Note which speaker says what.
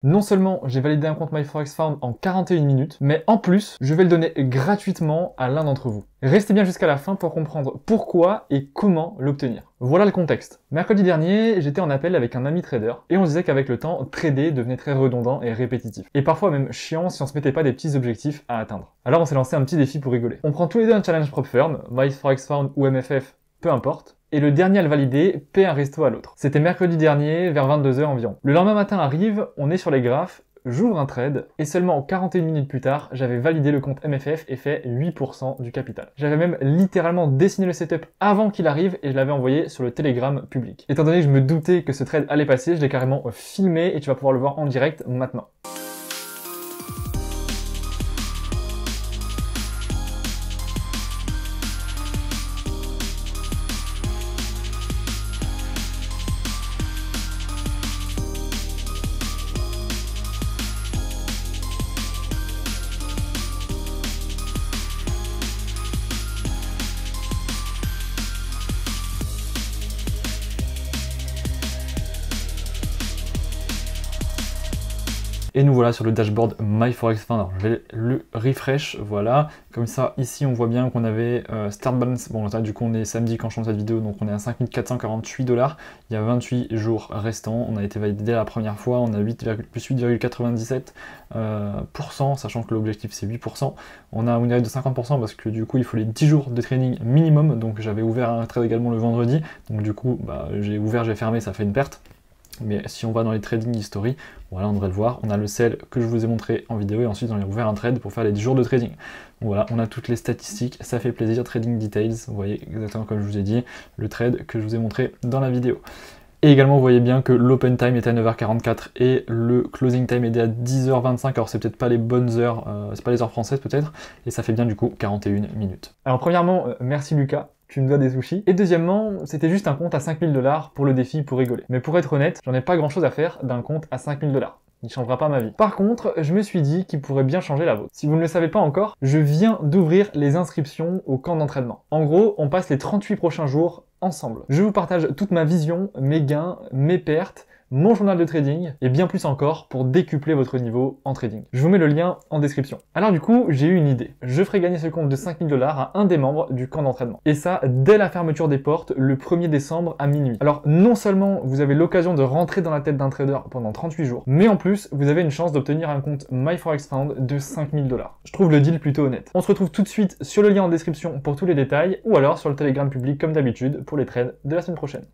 Speaker 1: Non seulement j'ai validé un compte MyForexFound en 41 minutes, mais en plus, je vais le donner gratuitement à l'un d'entre vous. Restez bien jusqu'à la fin pour comprendre pourquoi et comment l'obtenir. Voilà le contexte. Mercredi dernier, j'étais en appel avec un ami trader et on se disait qu'avec le temps, trader devenait très redondant et répétitif. Et parfois même chiant si on se mettait pas des petits objectifs à atteindre. Alors on s'est lancé un petit défi pour rigoler. On prend tous les deux un challenge prop firm, MyForexFound ou MFF, peu importe, et le dernier à le valider paie un resto à l'autre. C'était mercredi dernier, vers 22 h environ. Le lendemain matin arrive, on est sur les graphes, j'ouvre un trade, et seulement 41 minutes plus tard, j'avais validé le compte MFF et fait 8% du capital. J'avais même littéralement dessiné le setup avant qu'il arrive et je l'avais envoyé sur le Telegram public. Étant donné que je me doutais que ce trade allait passer, je l'ai carrément filmé et tu vas pouvoir le voir en direct maintenant. Et nous voilà sur le dashboard MyForexFound. Alors je vais le refresh, voilà. Comme ça, ici on voit bien qu'on avait Start Balance. Bon là, du coup on est samedi quand je tourne cette vidéo, donc on est à 5448 $. Il y a 28 jours restants. On a été validé dès la première fois, on a plus 8,97%, sachant que l'objectif c'est 8%. On a un win rate de 50% parce que du coup il faut les 10 jours de trading minimum. Donc j'avais ouvert un trade également le vendredi. Donc du coup j'ai ouvert, j'ai fermé, ça fait une perte. Mais si on va dans les trading history, voilà, on devrait le voir. On a le sell que je vous ai montré en vidéo et ensuite on a ouvert un trade pour faire les 10 jours de trading. Donc voilà, on a toutes les statistiques, ça fait plaisir. Trading details, vous voyez exactement comme je vous ai dit, le trade que je vous ai montré dans la vidéo. Et également, vous voyez bien que l'open time était à 9 h 44 et le closing time était à 10 h 25. Alors c'est peut-être pas les bonnes heures, c'est pas les heures françaises peut-être, et ça fait bien du coup 41 minutes. Alors premièrement, merci Lucas. Tu me dois des sushis. Et deuxièmement, c'était juste un compte à 5000 $ pour le défi pour rigoler. Mais pour être honnête, j'en ai pas grand chose à faire d'un compte à 5000 $. Il ne changera pas ma vie. Par contre, je me suis dit qu'il pourrait bien changer la vôtre. Si vous ne le savez pas encore, je viens d'ouvrir les inscriptions au camp d'entraînement. En gros, on passe les 38 prochains jours ensemble. Je vous partage toute ma vision, mes gains, mes pertes, mon journal de trading et bien plus encore pour décupler votre niveau en trading. Je vous mets le lien en description. Alors du coup, j'ai eu une idée. Je ferai gagner ce compte de 5000 $ à un des membres du camp d'entraînement. Et ça, dès la fermeture des portes, le 1er décembre à minuit. Alors non seulement vous avez l'occasion de rentrer dans la tête d'un trader pendant 38 jours, mais en plus, vous avez une chance d'obtenir un compte MyForexFound de 5000 $. Je trouve le deal plutôt honnête. On se retrouve tout de suite sur le lien en description pour tous les détails, ou alors sur le Telegram public comme d'habitude pour les trades de la semaine prochaine.